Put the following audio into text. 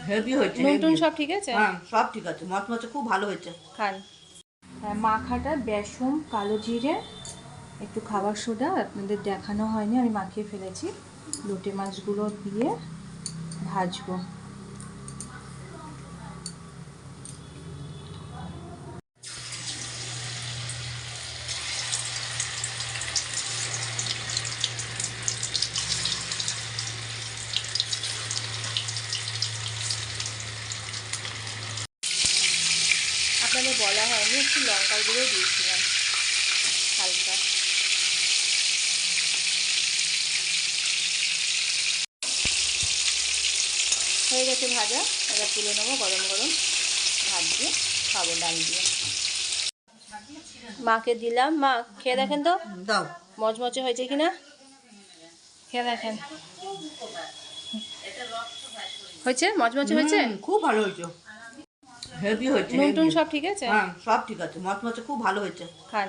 Heavy হয়েছে, নুন টুন হেভি। সব ঠিক আছে? হ্যাঁ, সব ঠিক আছে, মচমচে খুব ভালো হয়েছে। খান। মাখাটা বেসন, কালো জিরে, একটু খাবার সোডা, আপনাদের দেখানো হয়নি, আমি মাখিয়ে ফেলেছি। লোটে মাছগুলো দিয়ে ভাজবো। আপনাদের বলা হয়নি, একটু লঙ্কার গুঁড়ো দিয়েছিলাম হালকা। হয়ে গেছে ভাজা, এবার তুলে নেবো গরম গরম ভাত দিয়ে খাবো ডাল দিয়ে। মাকে দিলাম, মা খেয়ে দেখেন তো দাও। মচমচে হয়েছে কিনা, খেয়ে দেখেন। হয়েছে? মচমচে হয়েছে? খুব ভালো হয়েছে, হেভি হয়েছে, নুন টুন হেভি। সব ঠিক আছে? হ্যাঁ, সব ঠিক আছে, মচমচে খুব ভালো হয়েছে। খান।